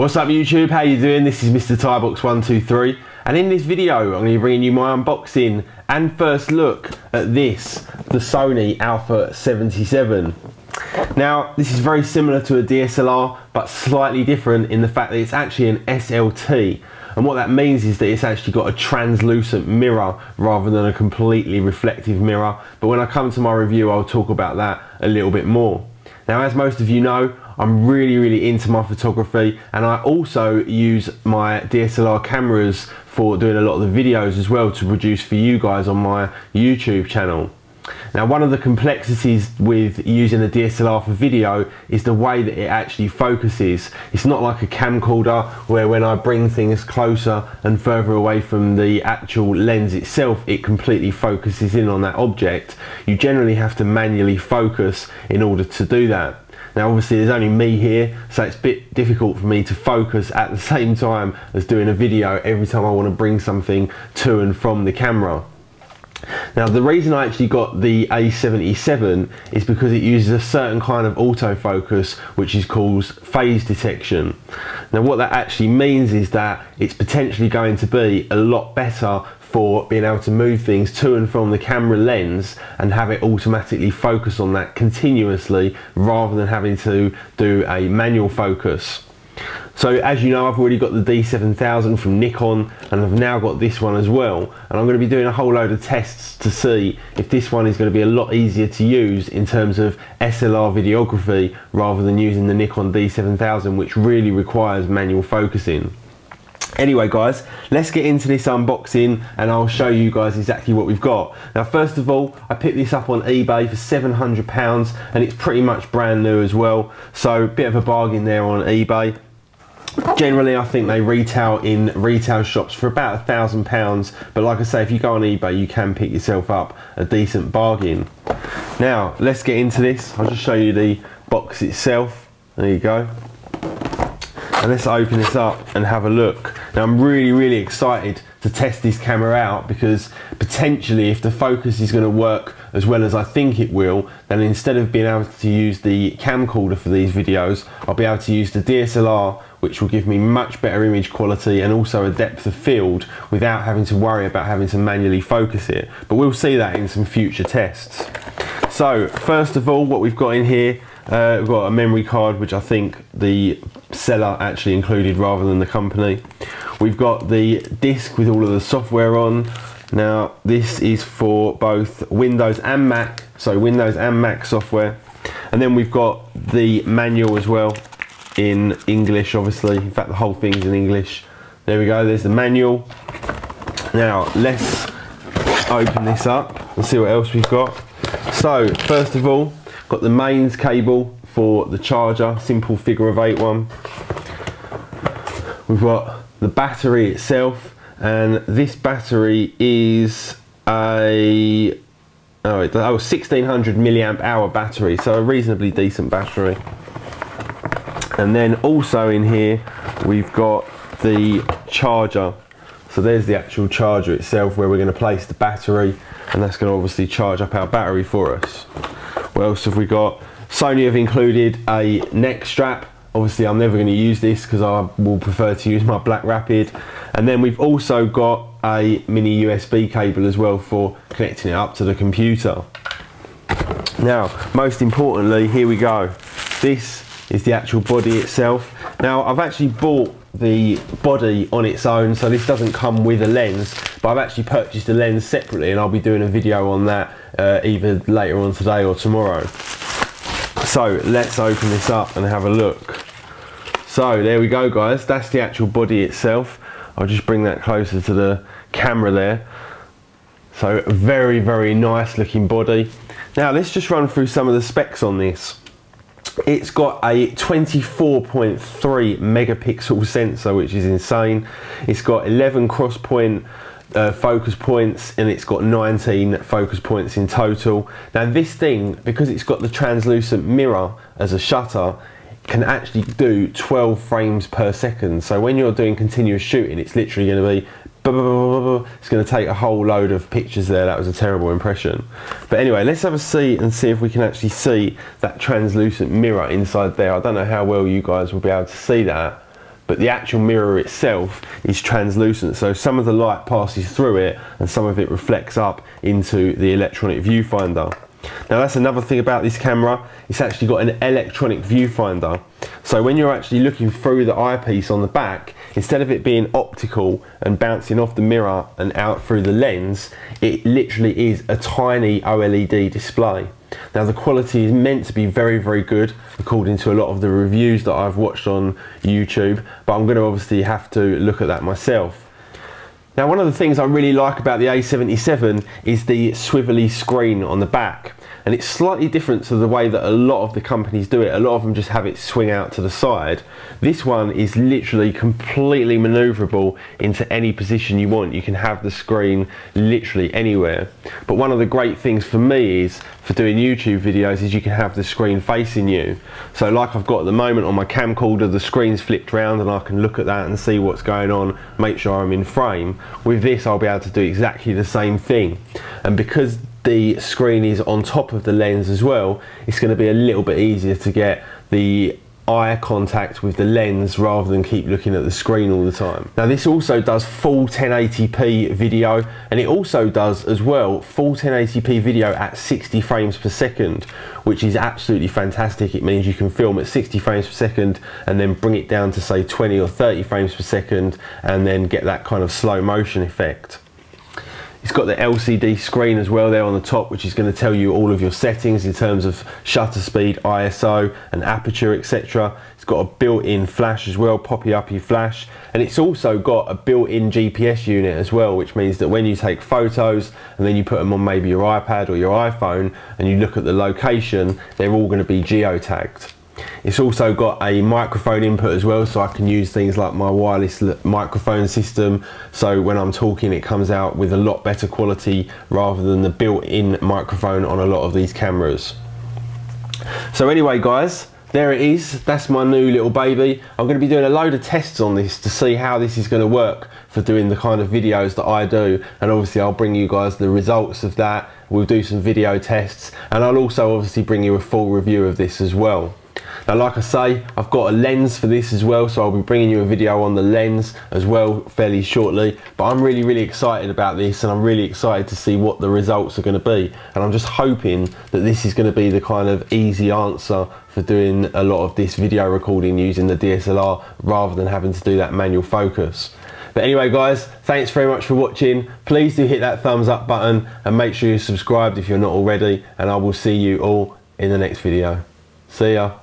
What's up YouTube, how you doing? This is Mr. Tybox123 and in this video I'm going to be bringing you my unboxing and first look at this, the Sony A77. Now this is very similar to a DSLR but slightly different in the fact that it's actually an SLT, and what that means is that it's actually got a translucent mirror rather than a completely reflective mirror, but when I come to my review I'll talk about that a little bit more. Now, as most of you know, I'm really into my photography, and I also use my DSLR cameras for doing a lot of the videos as well to produce for you guys on my YouTube channel. Now, one of the complexities with using a DSLR for video is the way that it actually focuses. It's not like a camcorder where when I bring things closer and further away from the actual lens itself, it completely focuses in on that object. You generally have to manually focus in order to do that. Now obviously there's only me here, so it's a bit difficult for me to focus at the same time as doing a video every time I want to bring something to and from the camera. Now the reason I actually got the A77 is because it uses a certain kind of autofocus which is called phase detection. Now what that actually means is that it's potentially going to be a lot better for being able to move things to and from the camera lens and have it automatically focus on that continuously rather than having to do a manual focus. So as you know, I've already got the D7000 from Nikon and I've now got this one as well, and I'm going to be doing a whole load of tests to see if this one is going to be a lot easier to use in terms of SLR videography rather than using the Nikon D7000, which really requires manual focusing. Anyway guys, let's get into this unboxing and I'll show you guys exactly what we've got. Now first of all, I picked this up on eBay for £700 and it's pretty much brand new as well, so a bit of a bargain there on eBay. Generally I think they retail in retail shops for about £1,000, but like I say, if you go on eBay you can pick yourself up a decent bargain. Now let's get into this. I'll just show you the box itself. There you go. And let's open this up and have a look. Now I'm really excited to test this camera out, because potentially if the focus is going to work as well as I think it will, then instead of being able to use the camcorder for these videos, I'll be able to use the DSLR, which will give me much better image quality and also a depth of field without having to worry about having to manually focus it. But we'll see that in some future tests. So first of all, what we've got in here, we've got a memory card, which I think the seller actually included rather than the company. We've got the disc with all of the software on. Now this is for both Windows and Mac, so Windows and Mac software. And then we've got the manual as well in English, obviously. In fact, the whole thing's in English. There we go, there's the manual. Now let's open this up and see what else we've got. So first of all, got the mains cable for the charger, simple figure of 8 one. We've got the battery itself, and this battery is a 1600 milliamp hour battery, so a reasonably decent battery. And then also in here we've got the charger. So there's the actual charger itself where we're going to place the battery, and that's going to obviously charge up our battery for us. What else have we got? Sony have included a neck strap. Obviously I'm never going to use this because I will prefer to use my Black Rapid. And then we've also got a mini USB cable as well for connecting it up to the computer. Now most importantly, here we go. This is the actual body itself. Now I've actually bought the body on its own, so this doesn't come with a lens, but I've actually purchased a lens separately and I'll be doing a video on that either later on today or tomorrow. So let's open this up and have a look. So there we go guys, that's the actual body itself. I'll just bring that closer to the camera there. So very nice looking body. Now let's just run through some of the specs on this. It's got a 24.3 megapixel sensor, which is insane. It's got 11 cross point focus points, and it's got 19 focus points in total. Now this thing, because it's got the translucent mirror as a shutter, can actually do 12 frames per second. So when you're doing continuous shooting, it's literally going to be it's going to take a whole load of pictures there. That was a terrible impression. But anyway, let's have a see and see if we can actually see that translucent mirror inside there. I don't know how well you guys will be able to see that, but the actual mirror itself is translucent, so some of the light passes through it and some of it reflects up into the electronic viewfinder. Now that's another thing about this camera, it's actually got an electronic viewfinder. So when you're actually looking through the eyepiece on the back, instead of it being optical and bouncing off the mirror and out through the lens, it literally is a tiny OLED display. Now the quality is meant to be very, very good according to a lot of the reviews that I've watched on YouTube, but I'm going to obviously have to look at that myself. Now one of the things I really like about the A77 is the swivelly screen on the back, and it's slightly different to the way that a lot of the companies do it. A lot of them just have it swing out to the side. This one is literally completely maneuverable into any position you want. You can have the screen literally anywhere. But one of the great things for me is, for doing YouTube videos, is you can have the screen facing you. So like I've got at the moment on my camcorder, the screen's flipped round and I can look at that and see what's going on, make sure I'm in frame. With this I'll be able to do exactly the same thing. And because the screen is on top of the lens as well, it's going to be a little bit easier to get the eye contact with the lens rather than keep looking at the screen all the time. Now this also does full 1080p video, and it also does as well full 1080p video at 60 frames per second, which is absolutely fantastic. It means you can film at 60 frames per second and then bring it down to say 20 or 30 frames per second and then get that kind of slow motion effect. It's got the LCD screen as well there on the top, which is going to tell you all of your settings in terms of shutter speed, ISO and aperture, etc. It's got a built-in flash as well, poppy-uppy flash, and it's also got a built-in GPS unit as well, which means that when you take photos and then you put them on maybe your iPad or your iPhone and you look at the location, they're all going to be geotagged. It's also got a microphone input as well, so I can use things like my wireless microphone system, so when I'm talking it comes out with a lot better quality rather than the built-in microphone on a lot of these cameras. So anyway guys, there it is. That's my new little baby. I'm going to be doing a load of tests on this to see how this is going to work for doing the kind of videos that I do, and obviously I'll bring you guys the results of that. We'll do some video tests, and I'll also obviously bring you a full review of this as well. Now like I say, I've got a lens for this as well, so I'll be bringing you a video on the lens as well fairly shortly. But I'm really excited about this, and I'm really excited to see what the results are going to be, and I'm just hoping that this is going to be the kind of easy answer for doing a lot of this video recording using the DSLR rather than having to do that manual focus. But anyway guys, thanks very much for watching. Please do hit that thumbs up button and make sure you're subscribed if you're not already, and I will see you all in the next video. See ya.